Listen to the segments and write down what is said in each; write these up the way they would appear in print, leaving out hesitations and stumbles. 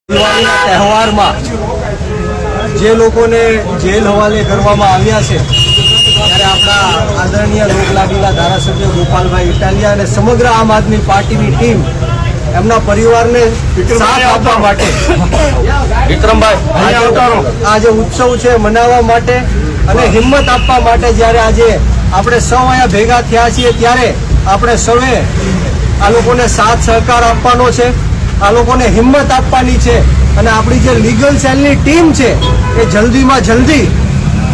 દિવાળીના તહેવારમાં જે લોકોને જેલ હવાલે કરવામાં આવ્યા છે ત્યારે આપણા આદરણીય લોકલાડીલા ધારાસભ્ય ગોપાલભાઈ ઇટાલિયા અને સમગ્ર આમ આદમી પાર્ટીની ટીમ એમના પરિવારને સાથ આપવા માટે આજે ઉત્સવ છે મનાવવા માટે અને હિંમત આપવા માટે જ્યારે આજે આપણે સૌ અહીંયા ભેગા થયા છીએ ત્યારે આપણે સૌએ આ લોકોને સાથ સહકાર આપવાનો છે, આ લોકોને હિંમત આપવાની છે અને આપણી જે લીગલ સેલની ટીમ છે એ જલ્દીમાં જલ્દી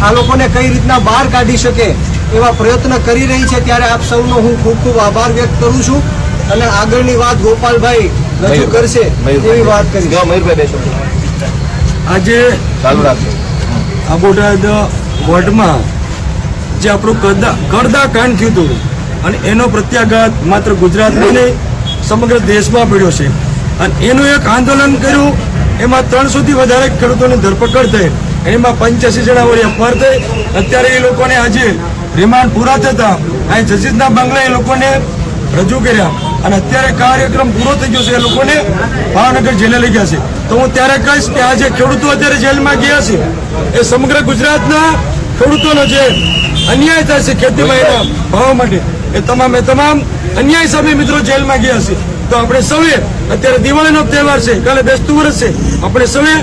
આ લોકોને કઈ રીતના બહાર કાઢી શકે એવા પ્રયત્ન કરી રહી છે। ત્યારે આપ સૌનો હું ખૂબ ખૂબ આભાર વ્યક્ત કરું છું અને આગળની વાત ગોપાલભાઈ રજૂ કરશે એવી વાત કરી। આજે આ બોટાદ વોર્ડમાં જે આપણું કરદા કાંડ થયું હતું અને એનો પ્રત્યાઘાત માત્ર ગુજરાતમાં નહીં સમગ્ર દેશમાં પડ્યો છે અને એનું એક આંદોલન કર્યું। એમાં 300 થી વધારે ખેડૂતોની ધરપકડ થઈ, એમાં 85 જણા વળી અપહર થઈ। અત્યારે એ લોકોને આજે રિમાન્ડ પૂરા થતા અહીં જજીસના બંગલા એ લોકોને રજૂ કર્યા અને અત્યારે કાર્યક્રમ પૂરો થઈ ગયો છે। એ લોકોને ભાવનગર જેલે લઈ ગયા છે। તો હું ત્યારે કહીશ કે આજે ખેડૂતો અત્યારે જેલમાં ગયા છે એ સમગ્ર ગુજરાતના ખેડૂતોનો જે અન્યાય થાય છે ખેતીમાં એના ભાવ માટે એ તમામ અન્યાય સામે મિત્રો જેલમાં ગયા છે। તો આપણે સૌએ અત્યારે દિવાળીનો તહેવાર છે, કાલે બેસતું વર્ષ છે, આપણે સૌએ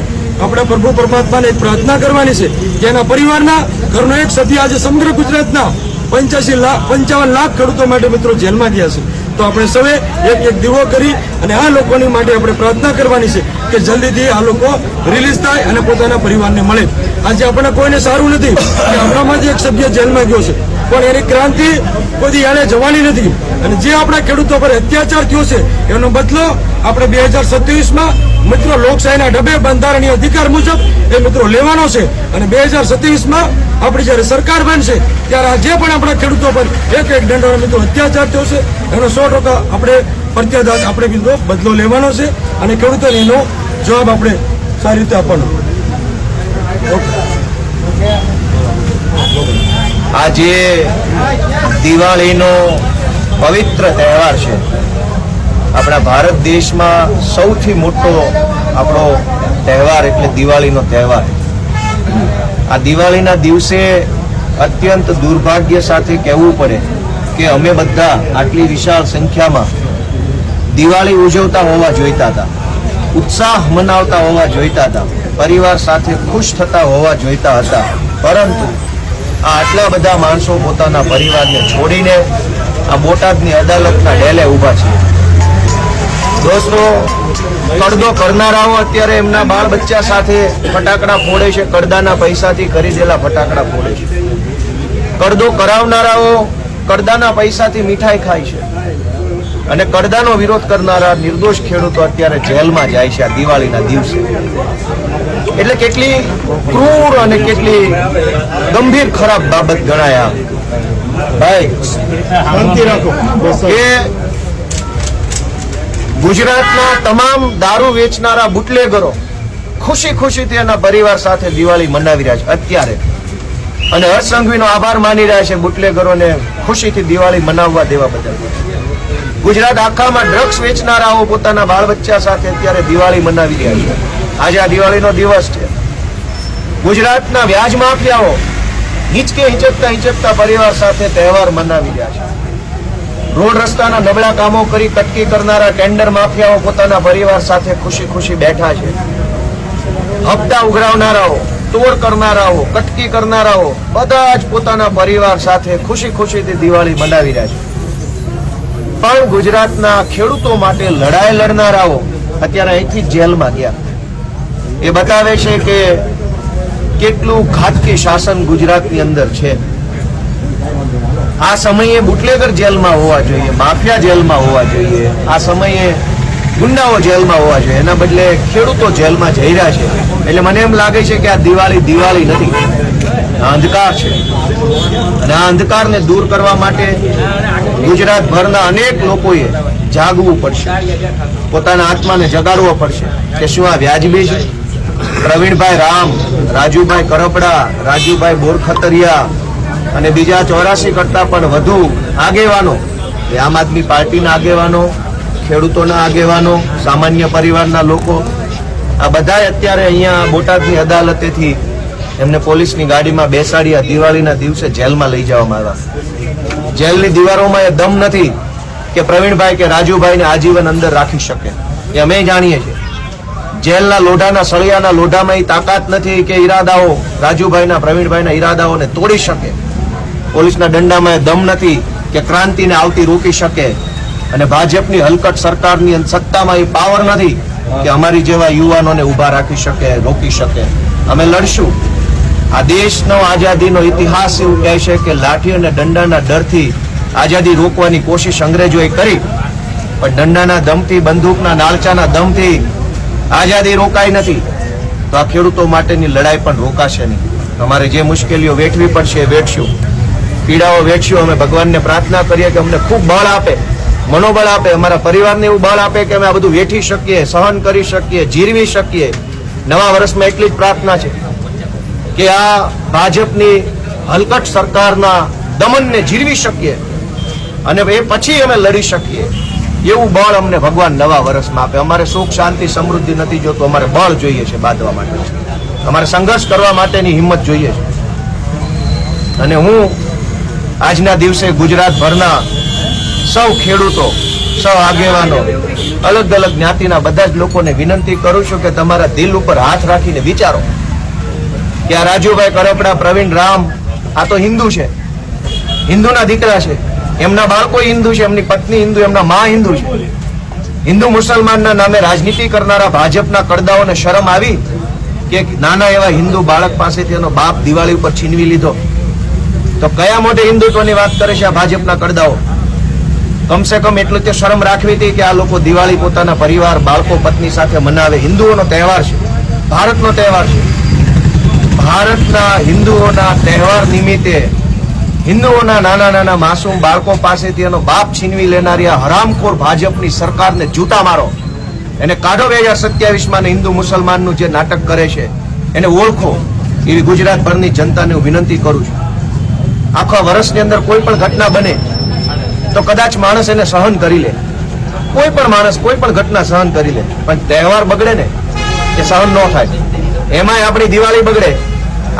આપણા પ્રભુ પરમાત્માને એક પ્રાર્થના કરવાની છે કે એના પરિવારના ઘરનો એક સભ્ય આજે સમગ્ર ગુજરાતના 55 લાખ ખેડૂતો માટે મિત્રો જેલમાં ગયા છે। તો આપણે સૌએ એક દીવો કરી અને આ લોકોની માટે આપણે પ્રાર્થના કરવાની છે કે જલ્દીથી આ લોકો રિલીઝ થાય અને પોતાના પરિવારને મળે। આજે આપણને કોઈને સારું નથી કે આપણામાંથી એક સભ્ય જેલમાં ગયો છે પણ એની ક્રાંતિ કોઈ એને જવાની નથી અને જે આપણા ખેડૂતો પર અત્યાચાર થયો છે એનો બદલો આપણે 2027માં મિત્રો લોકશાહીના ઢબે બંધારણીય અધિકાર મુજબ એ મિત્રો લેવાનો છે અને 2027માં આપણી જયારે સરકાર બનશે ત્યારે આ જે પણ આપણા ખેડૂતો પર એક દંડો મિત્રો અત્યાચાર થયો છે એનો 100% આપણે પ્રત્યાઘાત આપણે મિત્રો બદલો લેવાનો છે અને ખેડૂતોને એનો જવાબ આપણે સારી રીતે આપવાનો। આજે દિવાળીનો પવિત્ર તહેવાર છે। આપણા ભારત દેશમાં સૌથી મોટો આપણો તહેવાર એટલે દિવાળીનો તહેવાર। આ દિવાળીના દિવસે અત્યંત દુર્ભાગ્ય સાથે કહેવું પડે કે અમે બધા આટલી વિશાળ સંખ્યામાં દિવાળી ઉજવતા હોવા જોઈતા હતા, ઉત્સાહ મનાવતા હોવા જોઈતા હતા, પરિવાર સાથે ખુશ થતા હોવા જોઈતા હતા, પરંતુ આટલા બધા માણસો પોતાના પરિવારને છોડીને આ બોટાદની અદાલતના ડેલે ઊભા છે। દોસ્તો, કડદો કરનારાઓ અત્યારે એમના બાળ બચ્ચા સાથે ફટાકડા ફોડે છે, કડદાના પૈસાથી ખરીદેલા ફટાકડા ફોડે છે। કડદો કરાવનારાઓ કડદાના પૈસાથી મીઠાઈ ખાય છે અને કડદાનો વિરોધ કરનારા નિર્દોષ ખેડૂતો અત્યારે જેલમાં જાય છે આ દિવાળીના દિવસે। એટલે કેટલી ક્રૂર અને કેટલી ગંભીર ખરાબ બાબત ગણાય ભાઈ કે ગુજરાતના તમામ દારૂ વેચનારા બુટલેગરો ખુશી ખુશીથી એના પરિવાર સાથે દિવાળી મનાવી રહ્યા છે અત્યારે અને હર્ષ સંઘવીનો આભાર માની રહ્યા છે બુટલેગરોને ખુશીથી દિવાળી મનાવવા દેવા બદલ। ગુજરાત આખામાં ડ્રગ્સ વેચનારાઓ પોતાના બાળ બચ્ચા સાથે અત્યારે દિવાળી મનાવી રહ્યા છે। આજે આ દિવાળીનો દિવસ છે। ગુજરાતના વ્યાજ માફિયાઓ હિંચકતા પરિવાર સાથે તહેવાર મનાવી રહ્યા છે। રોડ રસ્તાના નબળા કામો કરી કટકી કરનારા ટેન્ડર માફિયાઓ પોતાના પરિવાર સાથે ખુશી ખુશી બેઠા છે। હપ્તા ઉઘરાવનારાઓ, તોડ કરનારાઓ, કટકી કરનારાઓ બધા જ પોતાના પરિવાર સાથે ખુશી ખુશીથી દિવાળી મનાવી રહ્યા છે। પણ ગુજરાતના ખેડૂતો માટે લડાઈ લડનારાઓ અત્યારે અહીંથી જેલમાં ગયા। એ બતાવે છે કે કેટલું ઘાતકી શાસન ગુજરાતની અંદર છે। આ સમયે બુટલેગર જેલમાં હોવા જોઈએ, માફિયા જેલમાં હોવા જોઈએ, આ સમયે ગુંડાઓ જેલમાં હોવા જોઈએ, એના બદલે ખેડૂતો જેલમાં જઈ રહ્યા છે। એટલે મને એમ લાગે છે કે આ દિવાળી નથી, આ અંધકાર છે અને આ અંધકારને દૂર કરવા માટે ગુજરાતભરના અનેક લોકોએ જાગવું પડશે, પોતાના આત્માને જગાડવો પડશે કે શું આ વ્યાજબી છે। પ્રવીણભાઈ રામ, રાજુભાઈ કરપડા, રાજુભાઈ બોરખતરિયા અને બીજા 84 કરતા પણ વધુ આગેવાનો, આમ આદમી પાર્ટીના આગેવાનો, ખેડૂતોના આગેવાનો, સામાન્ય પરિવારના લોકો આ બધા અત્યારે અહીંયા બોટાદની અદાલતેથી એમને પોલીસની ગાડીમાં બેસાડી આ દિવાળીના દિવસે જેલમાં લઈ જવામાં આવ્યા. જેલની દીવારોમાં એ દમ નથી કે પ્રવીણભાઈ કે રાજુભાઈને આજીવન અંદર રાખી શકે. એ અમે જાણીએ છીએ. જેલના લોઢાના સળિયાના લોઢામાં એ તાકાત નથી કે ઈરાદાઓ રાજુભાઈના પ્રવીણભાઈના ઈરાદાઓને તોડી શકે. પોલીસના દંડામાં એ દમ નથી કે ક્રાંતિને આવતી રોકી શકે. અને ભાજપની હલકટ સરકારની સત્તામાં એ પાવર નથી કે અમારી જેવા યુવાનોને ઉભા રાખી શકે, રોકી શકે. અમે લડશું. આ દેશનો આઝાદીનો ઇતિહાસ એવું કહે છે કે લાઠી અને દંડાના ડરથી આઝાદી રોકવાની કોશિશ અંગ્રેજોએ કરી, પણ દંડાના દમથી, બંદૂકના નાલચાના દમથી આઝાદી રોકાઈ નથી. તો આ ખેડૂતો માટેની લડાઈ પણ રોકાશે નહીં. અમારે જે મુશ્કેલીઓ વેઠવી પડશે એ વેઠશું, પીડાઓ વેઠશું. અમે ભગવાનને પ્રાર્થના કરીએ કે અમને ખૂબ બળ આપે, મનોબળ આપે, અમારા પરિવારને એવું બળ આપે કે અમે આ બધું વેઠી શકીએ, સહન કરી શકીએ, જીરવી શકીએ. નવા વર્ષમાં એટલી જ પ્રાર્થના છે કે આ ભાજપની હલકટ સરકારના દમનને જીરવી શકીએ અને એ પછી અમે લડી શકીએ. એવું બળ અમને ભગવાન નવા વર્ષમાં આપે. અમારે સુખ, શાંતિ, સમૃદ્ધિ નથી જોતું, અમારે બળ જોઈએ છે બાંધવા માટે. અમારે સંઘર્ષ કરવા માટેની હિંમત જોઈએ છે. અને હું આજના દિવસે ગુજરાતભરના સૌ ખેડૂતો, સૌ આગેવાનો, અલગ અલગ જ્ઞાતિના બધા જ લોકોને વિનંતી કરું છું કે તમારા દિલ ઉપર હાથ રાખીને વિચારો કે આ રાજુભાઈ કરપડા, પ્રવીણ રામ, આ તો હિન્દુ છે, હિન્દુના દીકરા છે, એમના બાળકો હિન્દુ છે, એમની પત્ની હિન્દુ, એમના માં હિન્દુ છે. હિન્દુ મુસલમાનના નામે રાજનીતિ કરનારા ભાજપના કડદાઓને શરમ આવી કે નાના એવા હિન્દુ બાળક પાસેથી એનો બાપ દિવાળી ઉપર છીનવી લીધો? તો કયા મોટે હિન્દુત્વની વાત કરે છે આ ભાજપના કડદાઓ? કમસે કમ એટલું તે શરમ રાખવી હતી કે આ લોકો દિવાળી પોતાના પરિવાર, બાળકો, પત્ની સાથે મનાવે. હિન્દુઓનો તહેવાર છે, ભારતનો તહેવાર છે. ભારતના હિન્દુઓના તહેવાર નિમિત્તે હિન્દુઓના નાના નાના માસૂમ બાળકો પાસેથી એનો બાપ છીનવી લેનારી આ હરામખોર ભાજપની સરકારને જૂતા મારો. એને કાઢો 2027માં હિન્દુ મુસલમાનનું જે નાટક કરે છે એને ઓળખો. એવી ગુજરાતભરની જનતાને હું વિનંતી કરું છું. આખા વર્ષની અંદર કોઈ પણ ઘટના બને તો કદાચ માણસ એને સહન કરી લે, કોઈ પણ માણસ કોઈ પણ ઘટના સહન કરી લે, પણ તહેવાર બગડે ને એ સહન ન થાય. એમાંય આપણી દિવાળી બગડે,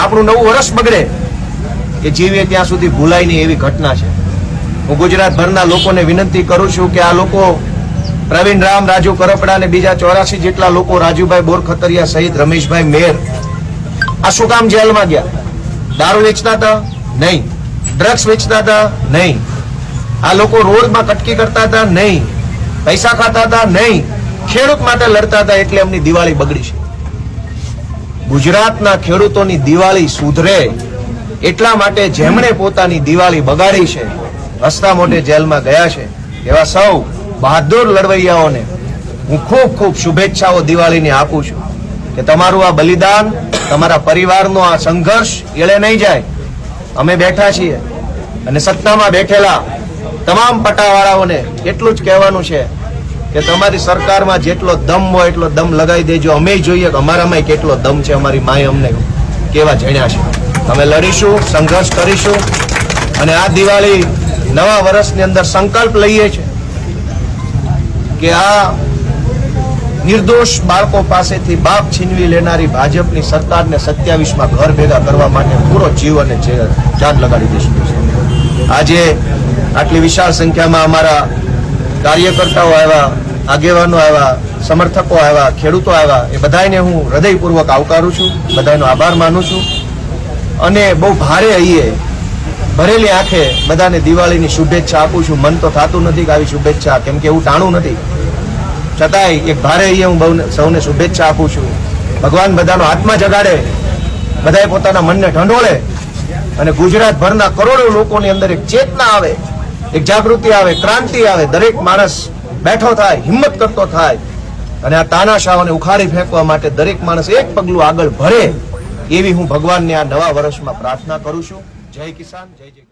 આપણું નવું વર્ષ બગડે, એ જીવીએ ત્યાં સુધી ભૂલાય નહીં એવી ઘટના છે. હું ગુજરાતભરના લોકોને વિનંતી કરું છું કે આ લોકો પ્રવીણ રામ, રાજુ કરપડા અને બીજા 84 જેટલા લોકો, રાજુભાઈ બોરખતરિયા સહિત રમેશભાઈ મેર, આ શું કામ જેલમાં ગયા? દારૂ વેચતા હતા? નહીં. ડ્રગ્સ વેચતા હતા? નહીં. આ લોકો રોડમાં કટકી કરતા હતા? નહીં. પૈસા ખાતા હતા? નહીં. ખેડૂત માટે લડતા હતા એટલે એમની દિવાળી બગડી છે. ગુજરાતના ખેડૂતોની દિવાળી સુધરે એટલા માટે જેમણે પોતાની દિવાળી બગાડી છે, હસતા મોઢે જેલમાં ગયા છે, એવા સૌ બહાદુર લડવૈયાઓને હું ખૂબ ખૂબ શુભેચ્છાઓ દિવાળીની આપું છું કે તમારું આ બલિદાન, તમારા પરિવારનો આ સંઘર્ષ એળે નહીં જાય. અમે બેઠા છીએ અને સત્તામાં બેઠેલા તમામ પટાવાળાઓને એટલું જ કહેવાનું છે કે તમારી સરકારમાં જેટલો દમ હોય એટલો દમ લગાવી દેજો. અમે જોઈએ કે અમારામાં કેટલો દમ છે, અમારી માએ અમને કેવા જણ્યા છે. અમે લડીશું, સંઘર્ષ કરીશું અને આ દિવાળી નવા વર્ષની અંદર સંકલ્પ લઈએ છીએ કે આ નિર્દોષ બાળકો પાસેથી બાપ છીનવી લેનારી ભાજપની સરકારને 27માં ઘર ભેગા કરવા માટે પૂરો જીવ અને જાન લગાડી દઈશું. આજે આટલી વિશાળ સંખ્યામાં અમારા કાર્યકર્તાઓ આવ્યા, આગેવાનો આવ્યા, સમર્થકો આવ્યા, ખેડૂતો આવ્યા, એ બધાને હું હૃદયપૂર્વક આવકારું છું, બધાનો આભાર માનું છું અને બહુ ભારે હૈયે, ભરેલી આંખે બધાને દિવાળીની શુભેચ્છા આપું છું. મન તો થતું નથી કે આવી શુભેચ્છા, કેમ કે એવું ટાણું નથી, છતાંય એક ભારે હૈયે હું સૌને શુભેચ્છા આપું છું. ભગવાન બધાનો આત્મા જગાડે, બધાએ પોતાના મનને ઢંઢોળે અને ગુજરાતભરના કરોડો લોકોની અંદર એક ચેતના આવે, એક જાગૃતિ આવે, ક્રાંતિ આવે, દરેક માણસ બેઠો થાય, હિંમત કરતો થાય અને આ તાનાશાહોને ઉખાડી ફેંકવા માટે દરેક માણસ એક પગલું આગળ ભરે, એવી હું ભગવાનને આ નવા વર્ષમાં પ્રાર્થના કરું છું. જય કિસાન, જય જય.